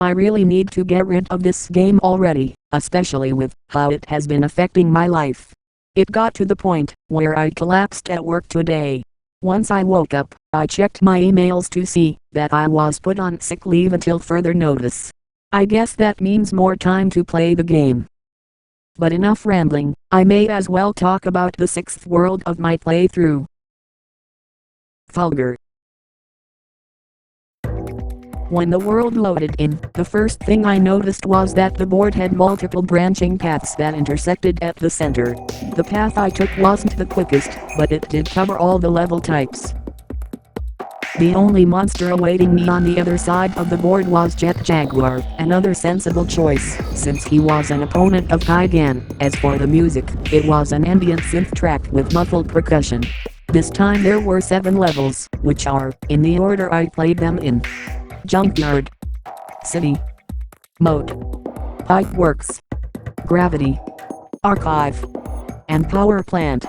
I really need to get rid of this game already, especially with how it has been affecting my life. It got to the point where I collapsed at work today. Once I woke up, I checked my emails to see that I was put on sick leave until further notice. I guess that means more time to play the game. But enough rambling, I may as well talk about the sixth world of my playthrough. Fulgur. When the world loaded in, the first thing I noticed was that the board had multiple branching paths that intersected at the center. The path I took wasn't the quickest, but it did cover all the level types. The only monster awaiting me on the other side of the board was Jet Jaguar, another sensible choice, since he was an opponent of Kaigan. As for the music, it was an ambient synth track with muffled percussion. This time there were 7 levels, which are, in the order I played them in: Junkyard, City, Moat, Pipeworks, Gravity, Archive, and Power Plant.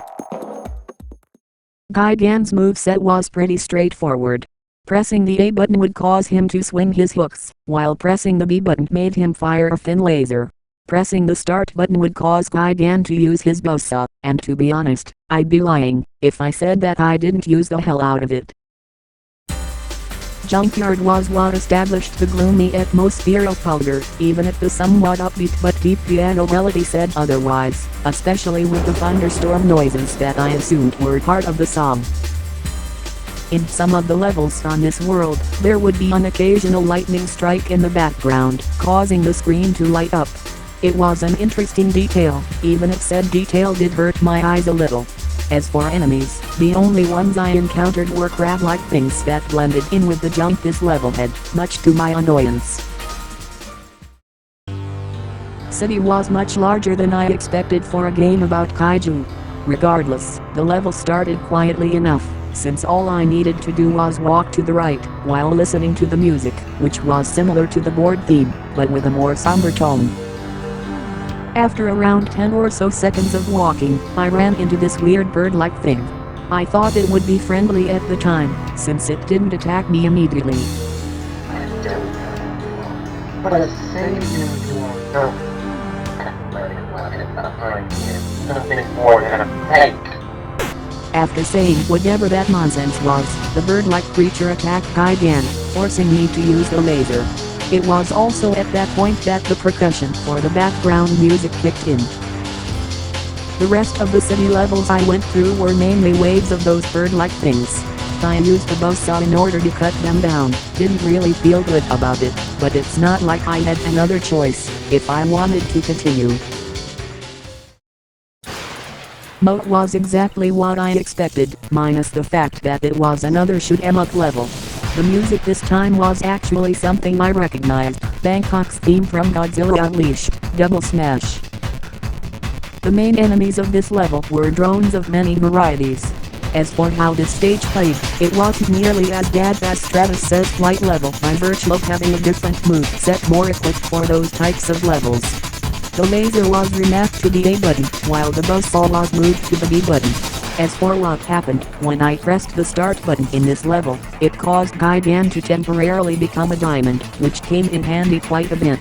Kaigan's moveset was pretty straightforward. Pressing the A button would cause him to swing his hooks, while pressing the B button made him fire a thin laser. Pressing the start button would cause Kaigan to use his buzzsaw, and to be honest, I'd be lying if I said that I didn't use the hell out of it. Junkyard was what established the gloomy atmosphere of Fulgur, even if the somewhat upbeat but deep piano melody said otherwise, especially with the thunderstorm noises that I assumed were part of the song. In some of the levels on this world, there would be an occasional lightning strike in the background, causing the screen to light up. It was an interesting detail, even if said detail did hurt my eyes a little. As for enemies, the only ones I encountered were crab-like things that blended in with the junk this level had, much to my annoyance. City was much larger than I expected for a game about kaiju. Regardless, the level started quietly enough, since all I needed to do was walk to the right, while listening to the music, which was similar to the board theme, but with a more somber tone. After around 10 or so seconds of walking, I ran into this weird bird-like thing. I thought it would be friendly at the time, since it didn't attack me immediately. After saying whatever that nonsense was, the bird-like creature attacked Kaigan, forcing me to use the laser. It was also at that point that the percussion for the background music kicked in. The rest of the city levels I went through were mainly waves of those bird-like things. I used the buzzsaw in order to cut them down. Didn't really feel good about it, but it's not like I had another choice if I wanted to continue. Moat was exactly what I expected, minus the fact that it was another shoot 'em up level. The music this time was actually something I recognized, Bangkok's theme from Godzilla Unleashed, Double Smash. The main enemies of this level were drones of many varieties. As for how this stage played, it wasn't nearly as bad as Travis's flight level by virtue of having a different move set more equipped for those types of levels. The laser was remapped to the A button, while the buzzsaw was moved to the B button. As for what happened when I pressed the start button in this level, it caused Kaigan to temporarily become a diamond, which came in handy quite a bit.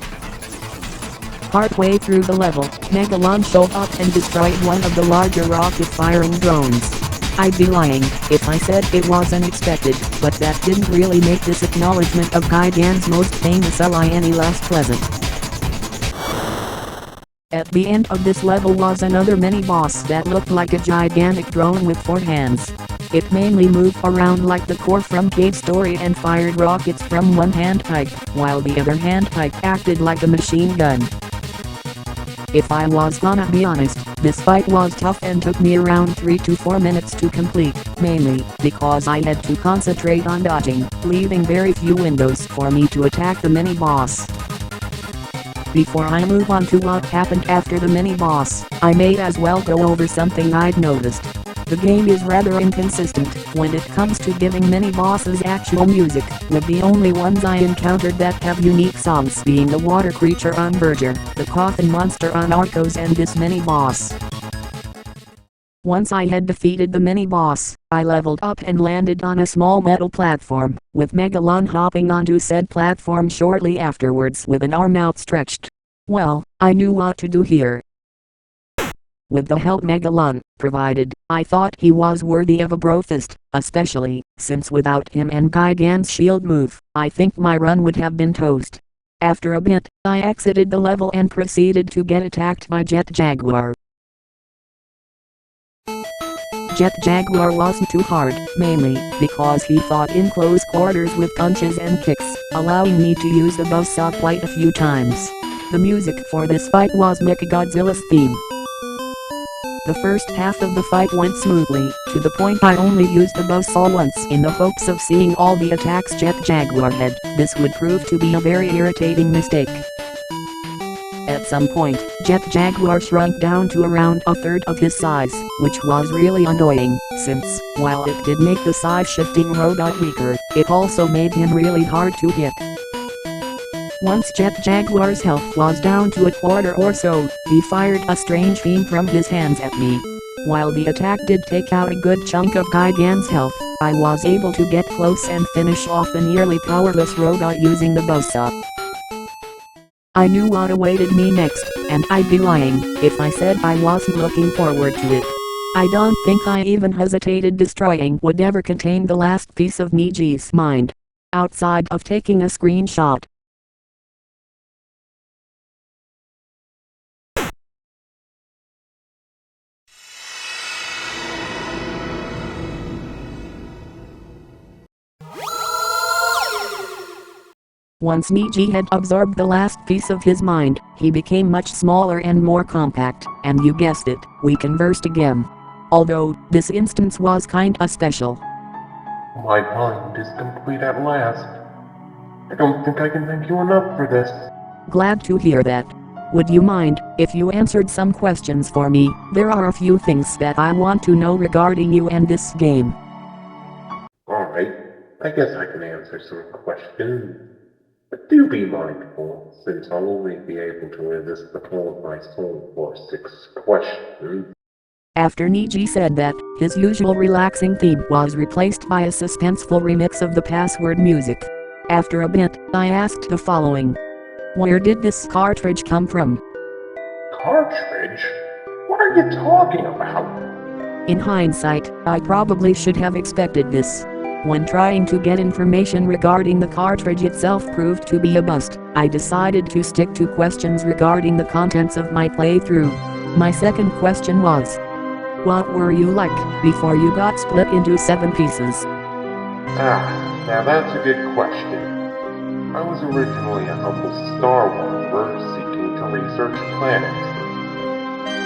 Partway through the level, Megalon showed up and destroyed one of the larger rocket-firing drones. I'd be lying if I said it was unexpected, but that didn't really make this acknowledgement of Kaigan's most famous ally any less pleasant. At the end of this level was another mini-boss that looked like a gigantic drone with 4 hands. It mainly moved around like the core from Cave Story and fired rockets from one handpipe, while the other handpipe acted like a machine gun. If I was gonna be honest, this fight was tough and took me around 3 to 4 minutes to complete, mainly because I had to concentrate on dodging, leaving very few windows for me to attack the mini-boss. Before I move on to what happened after the mini-boss, I may as well go over something I'd noticed. The game is rather inconsistent when it comes to giving mini-bosses actual music, with the only ones I encountered that have unique songs being the water creature on Verger, the coffin monster on Arcos, and this mini-boss. Once I had defeated the mini-boss, I leveled up and landed on a small metal platform, with Megalon hopping onto said platform shortly afterwards with an arm outstretched. Well, I knew what to do here. With the help Megalon provided, I thought he was worthy of a brofist, especially since without him and Gigan's shield move, I think my run would have been toast. After a bit, I exited the level and proceeded to get attacked by Jet Jaguar. Jet Jaguar wasn't too hard, mainly because he fought in close quarters with punches and kicks, allowing me to use the buzzsaw quite a few times. The music for this fight was Godzilla's theme. The first half of the fight went smoothly, to the point I only used the buzzsaw once in the hopes of seeing all the attacks Jet Jaguar had. This would prove to be a very irritating mistake. At some point, Jet Jaguar shrunk down to around a third of his size, which was really annoying, since, while it did make the size-shifting robot weaker, it also made him really hard to hit. Once Jet Jaguar's health was down to a quarter or so, he fired a strange beam from his hands at me. While the attack did take out a good chunk of Gigan's health, I was able to get close and finish off the nearly powerless robot using the buzzsaw. I knew what awaited me next, and I'd be lying if I said I wasn't looking forward to it. I don't think I even hesitated destroying whatever contained the last piece of Niji's mind. Outside of taking a screenshot. Once Niji had absorbed the last piece of his mind, he became much smaller and more compact, and you guessed it, we conversed again. Although, this instance was kinda special. My mind is complete at last. I don't think I can thank you enough for this. Glad to hear that. Would you mind if you answered some questions for me? There are a few things that I want to know regarding you and this game. Alright, I guess I can answer some questions. But do be mindful, since I'll only be able to resist the pull of my soul for 6 questions. After Niji said that, his usual relaxing theme was replaced by a suspenseful remix of the password music. After a bit, I asked the following. Where did this cartridge come from? Cartridge? What are you talking about? In hindsight, I probably should have expected this. When trying to get information regarding the cartridge itself proved to be a bust, I decided to stick to questions regarding the contents of my playthrough. My second question was, what were you like before you got split into 7 pieces? Now that's a good question. I was originally a humble star wanderer seeking to research planets.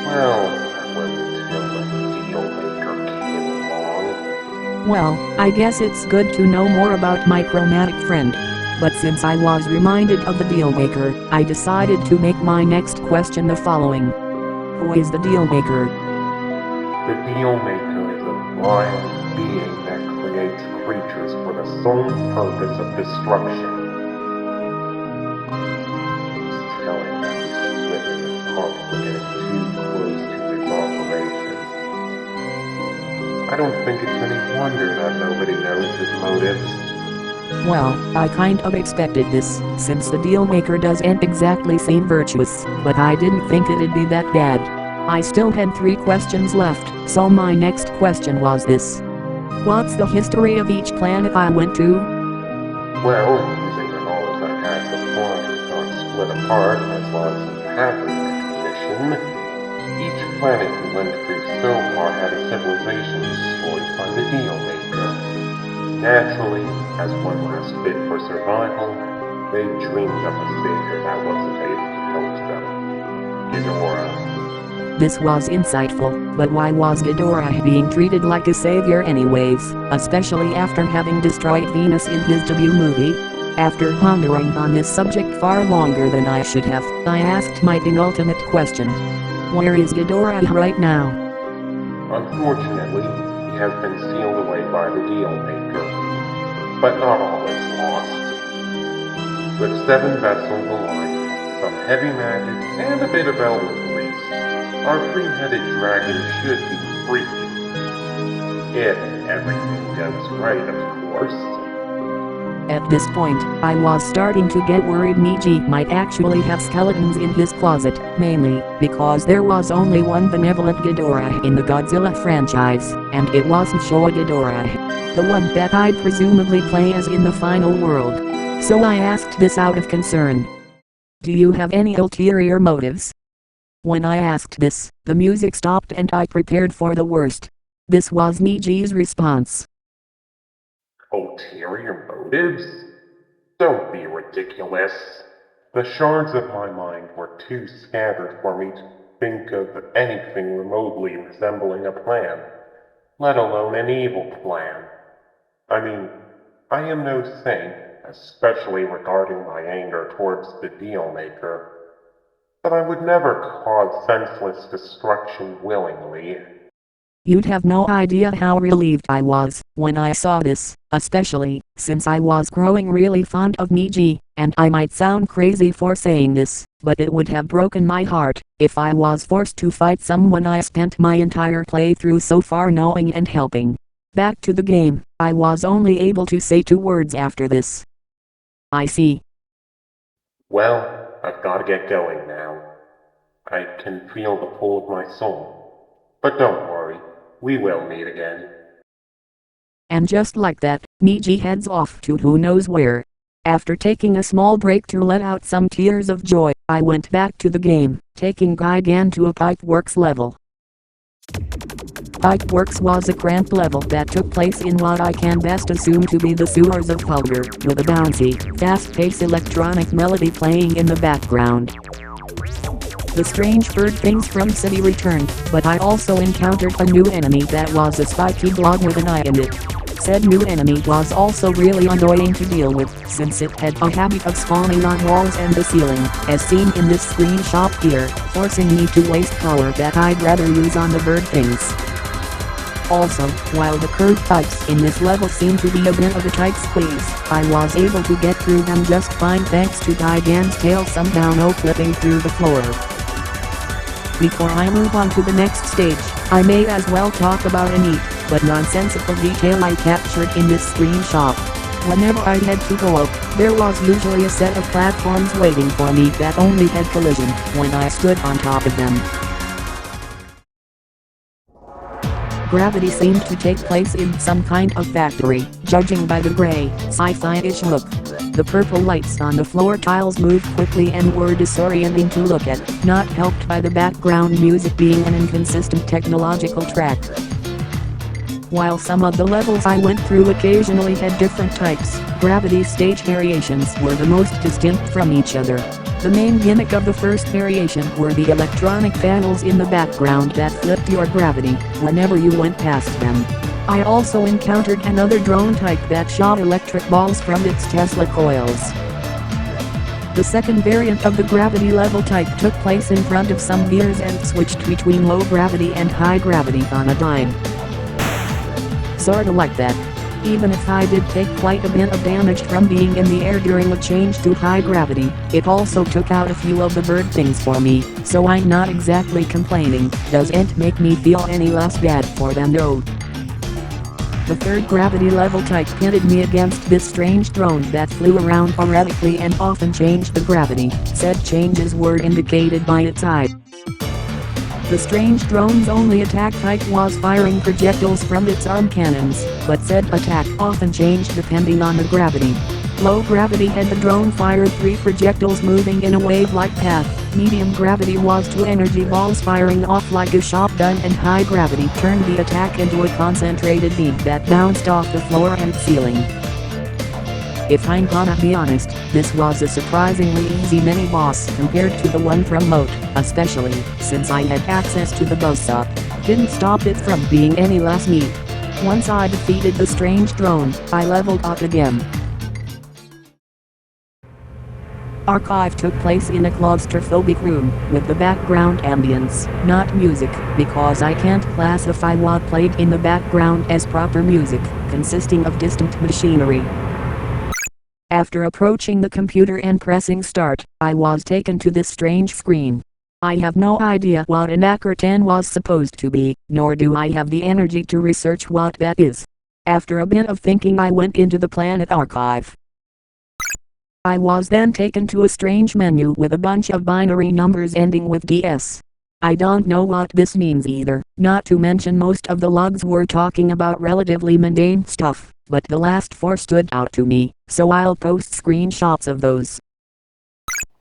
Well, that wasn't until the deal maker came along. Well, I guess it's good to know more about my chromatic friend. But since I was reminded of the dealmaker, I decided to make my next question the following. Who is the dealmaker? The dealmaker is a vile being that creates creatures for the sole purpose of destruction. It's telling that he's slipping apart for getting too close to his operation. I don't think it's any wonder that nobody knows his motives. Well, I kind of expected this, since the dealmaker doesn't exactly seem virtuous, but I didn't think it'd be that bad. I still had 3 questions left, so my next question was this. What's the history of each planet I went to? Well, using the knowledge I had before we got split apart as well as some pattern recognition, each planet we went through so far had a civilization destroyed by the dealmaker. Naturally, as one last bid for survival, they dreamed up a savior that wasn't able to help them. Ghidorah. This was insightful, but why was Ghidorah being treated like a savior anyways, especially after having destroyed Venus in his debut movie? After pondering on this subject far longer than I should have, I asked my penultimate question. Where is Ghidorah right now? Unfortunately, he has been sealed away by the dealmaker. But not all is lost. With 7 vessels alive, some heavy magic, and a bit of elder grease, our 3-headed dragon should be free. If everything goes right, of course. At this point, I was starting to get worried Niji might actually have skeletons in his closet, mainly because there was only one benevolent Ghidorah in the Godzilla franchise, and it wasn't Showa Ghidorah, the one that I'd presumably play as in the final world. So I asked this out of concern. Do you have any ulterior motives? When I asked this, the music stopped and I prepared for the worst. This was Niji's response. Ulterior motives? Don't be ridiculous. The shards of my mind were too scattered for me to think of anything remotely resembling a plan, let alone an evil plan. I mean, I am no saint, especially regarding my anger towards the deal-maker, but I would never cause senseless destruction willingly. You'd have no idea how relieved I was when I saw this, especially since I was growing really fond of Niji, and I might sound crazy for saying this, but it would have broken my heart if I was forced to fight someone I spent my entire playthrough so far knowing and helping. Back to the game, I was only able to say 2 words after this. I see. Well, I've got to get going now. I can feel the pull of my soul. But don't worry, we will meet again. And just like that, Niji heads off to who knows where. After taking a small break to let out some tears of joy, I went back to the game, taking Gigan to a Pipeworks level. Pipeworks was a cramped level that took place in what I can best assume to be the sewers of Fulgur, with a bouncy, fast-paced electronic melody playing in the background. The strange bird things from City returned, but I also encountered a new enemy that was a spiky blob with an eye in it. Said new enemy was also really annoying to deal with, since it had a habit of spawning on walls and the ceiling, as seen in this screenshot here, forcing me to waste power that I'd rather use on the bird things. Also, while the curved pipes in this level seem to be a bit of a tight squeeze, I was able to get through them just fine thanks to Gigan's tail somehow no clipping through the floor. Before I move on to the next stage, I may as well talk about a neat, but nonsensical detail I captured in this screenshot. Whenever I had to go up, there was usually a set of platforms waiting for me that only had collision when I stood on top of them. Gravity seemed to take place in some kind of factory, judging by the gray, sci-fi-ish look. The purple lights on the floor tiles moved quickly and were disorienting to look at, not helped by the background music being an inconsistent technological track. While some of the levels I went through occasionally had different types, gravity stage variations were the most distinct from each other. The main gimmick of the first variation were the electronic panels in the background that flipped your gravity whenever you went past them. I also encountered another drone type that shot electric balls from its Tesla coils. The second variant of the gravity level type took place in front of some gears and switched between low gravity and high gravity on a dime. Sorta like that. Even if I did take quite a bit of damage from being in the air during a change to high gravity, it also took out a few of the bird things for me, so I'm not exactly complaining. Doesn't make me feel any less bad for them though. The third gravity level type pitted me against this strange drone that flew around erratically and often changed the gravity. Said changes were indicated by its eye. The strange drone's only attack type was firing projectiles from its arm cannons, but said attack often changed depending on the gravity. Low gravity had the drone fired 3 projectiles moving in a wave-like path, medium gravity was 2 energy balls firing off like a shotgun, and high gravity turned the attack into a concentrated beam that bounced off the floor and ceiling. If I'm gonna be honest, this was a surprisingly easy mini-boss compared to the one from Moat, especially since I had access to the buzzsaw. Didn't stop it from being any less neat. Once I defeated the strange drone, I leveled up again. Archive took place in a claustrophobic room, with the background ambience, not music, because I can't classify what played in the background as proper music, consisting of distant machinery. After approaching the computer and pressing start, I was taken to this strange screen. I have no idea what an Akertan was supposed to be, nor do I have the energy to research what that is. After a bit of thinking I went into the Planet Archive. I was then taken to a strange menu with a bunch of binary numbers ending with DS. I don't know what this means either, not to mention most of the logs were talking about relatively mundane stuff, but the last 4 stood out to me, so I'll post screenshots of those.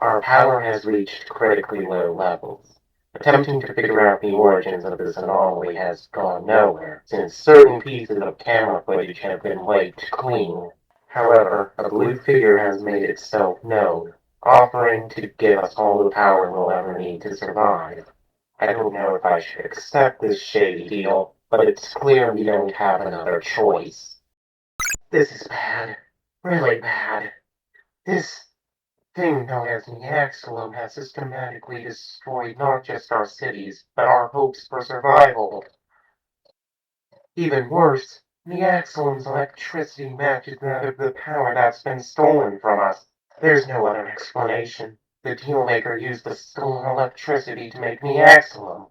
Our power has reached critically low levels. Attempting to figure out the origins of this anomaly has gone nowhere, since certain pieces of camera footage have been wiped clean. However, a blue figure has made itself known, offering to give us all the power we'll ever need to survive. I don't know if I should accept this shady deal, but it's clear we don't have another choice. This is bad. Really bad. This thing known as the Axolum has systematically destroyed not just our cities, but our hopes for survival. Even worse, the Axolum's electricity matches that of the power that's been stolen from us. There's no other explanation. The dealmaker used the stolen electricity to make the Axolum.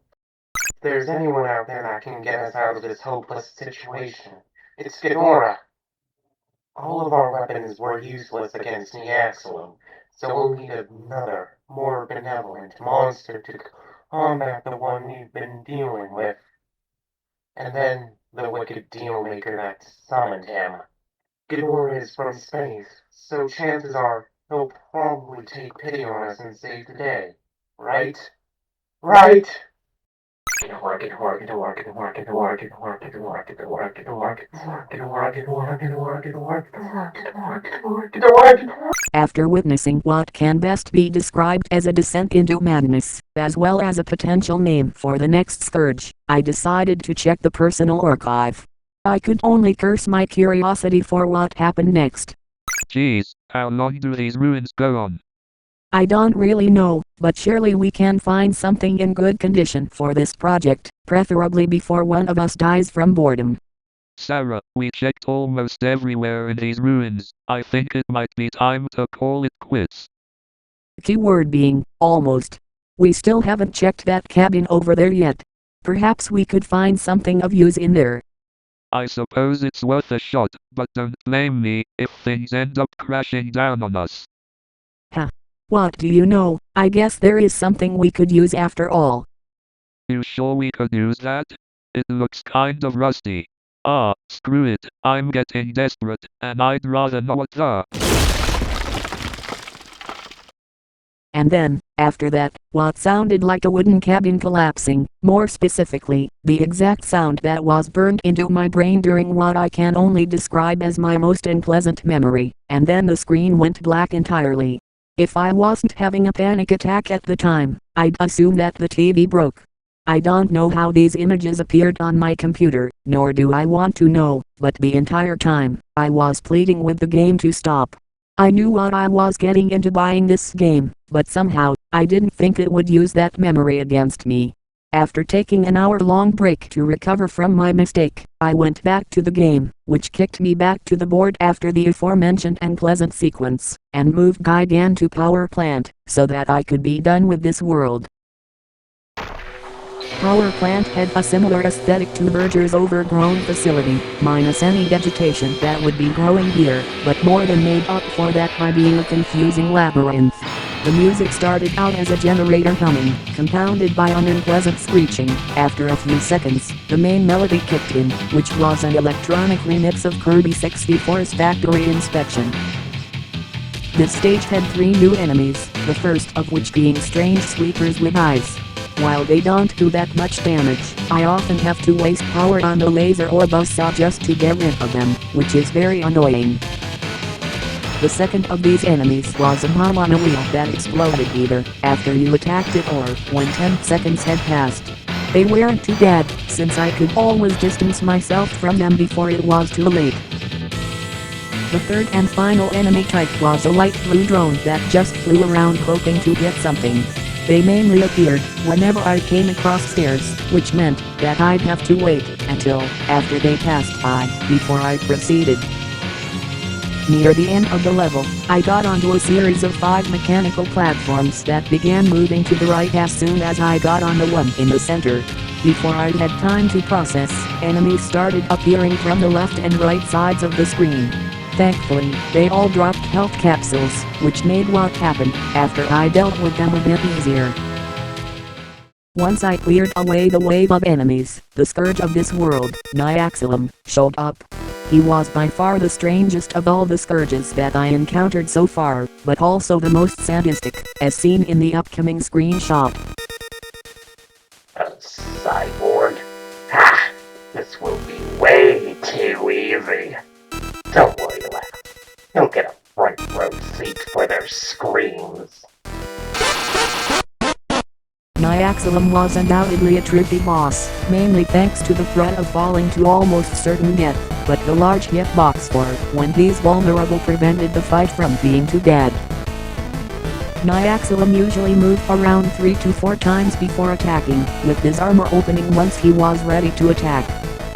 If there's anyone out there that can get us out of this hopeless situation, it's Ghidorah. All of our weapons were useless against the Axolum, so we'll need another, more benevolent monster to combat the one we've been dealing with. And then the wicked dealmaker that summoned him. Ghidorah is from space, so chances are he'll probably take pity on us and save the day. Right? Right? After witnessing what can best be described as a descent into madness, as well as a potential name for the next scourge, I decided to check the personal archive. I could only curse my curiosity for what happened next. Geez, how long do these ruins go on? I don't really know, but surely we can find something in good condition for this project, preferably before one of us dies from boredom. Sarah, we checked almost everywhere in these ruins. I think it might be time to call it quits. Keyword being, almost. We still haven't checked that cabin over there yet. Perhaps we could find something of use in there. I suppose it's worth a shot, but don't blame me if things end up crashing down on us. What do you know, I guess there is something we could use after all. You sure we could use that? It looks kind of rusty. Ah, screw it, I'm getting desperate, and I'd rather know what And then, after that, what sounded like a wooden cabin collapsing, more specifically, the exact sound that was burned into my brain during what I can only describe as my most unpleasant memory, and then the screen went black entirely. If I wasn't having a panic attack at the time, I'd assume that the TV broke. I don't know how these images appeared on my computer, nor do I want to know, but the entire time, I was pleading with the game to stop. I knew what I was getting into buying this game, but somehow, I didn't think it would use that memory against me. After taking an hour-long break to recover from my mistake, I went back to the game, which kicked me back to the board after the aforementioned unpleasant sequence, and moved Gigan to power plant, so that I could be done with this world. Power plant had a similar aesthetic to Berger's overgrown facility, minus any vegetation that would be growing here, but more than made up for that by being a confusing labyrinth. The music started out as a generator humming, compounded by an unpleasant screeching. After a few seconds, the main melody kicked in, which was an electronic remix of Kirby 64's Factory Inspection. This stage had 3 new enemies, the first of which being strange sweepers with eyes. While they don't do that much damage, I often have to waste power on the laser or buzzsaw just to get rid of them, which is very annoying. The second of these enemies was a bomb on a wheel that exploded either after you attacked it or when 10 seconds had passed. They weren't too bad, since I could always distance myself from them before it was too late. The third and final enemy type was a light blue drone that just flew around hoping to get something. They mainly appeared whenever I came across stairs, which meant that I'd have to wait until after they passed by before I proceeded. Near the end of the level, I got onto a series of 5 mechanical platforms that began moving to the right as soon as I got on the one in the center. Before I had time to process, enemies started appearing from the left and right sides of the screen. Thankfully, they all dropped health capsules, which made what happened after I dealt with them a bit easier. Once I cleared away the wave of enemies, the scourge of this world, Nyaxilum, showed up. He was by far the strangest of all the scourges that I encountered so far, but also the most sadistic, as seen in the upcoming screenshot. A cyborg? Ha! This will be way too easy. Don't worry, lad. You'll get a front row seat for their screams. Nyaxilum was undoubtedly a tricky boss, mainly thanks to the threat of falling to almost certain death, but the large hitbox for when he's vulnerable prevented the fight from being too bad. Nyaxilum usually moved around 3 to 4 times before attacking, with his armor opening once he was ready to attack.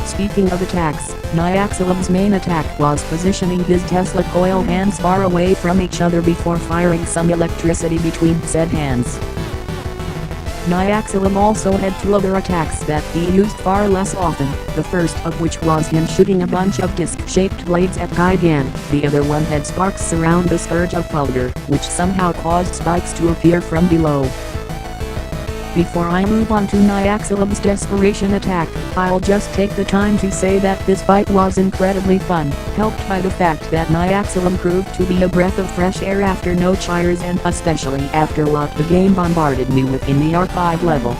Speaking of attacks, Nyaxilum's main attack was positioning his Tesla coil hands far away from each other before firing some electricity between said hands. Nyaxilum also had 2 other attacks that he used far less often, the first of which was him shooting a bunch of disc-shaped blades at Kaigan, the other one had sparks surround the scourge of Fulgur, which somehow caused spikes to appear from below. Before I move on to Nyaxilum's desperation attack, I'll just take the time to say that this fight was incredibly fun, helped by the fact that Nyaxilum proved to be a breath of fresh air after no chires and especially after what the game bombarded me with in the archive level.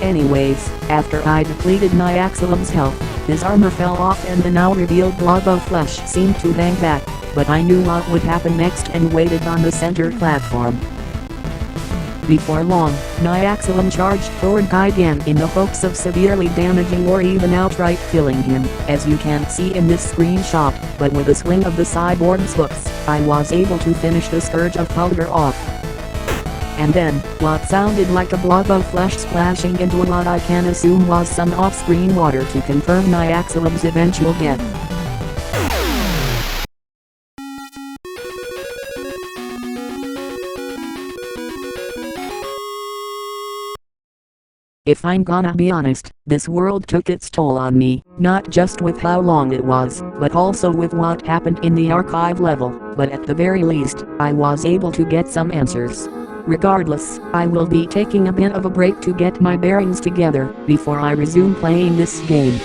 Anyways, after I depleted Nyaxilum's health, his armor fell off and the now revealed blob of flesh seemed to hang back, but I knew what would happen next and waited on the center platform. Before long, Nyaxilum charged toward Kaigan in the hopes of severely damaging or even outright killing him, as you can see in this screenshot, but with a swing of the cyborg's hooks, I was able to finish the scourge of Fulgur off. And then, what sounded like a blob of flesh splashing into what I can assume was some off-screen water to confirm Nyaxilum's eventual death. If I'm gonna be honest, this world took its toll on me, not just with how long it was, but also with what happened in the archive level, but at the very least, I was able to get some answers. Regardless, I will be taking a bit of a break to get my bearings together, before I resume playing this game.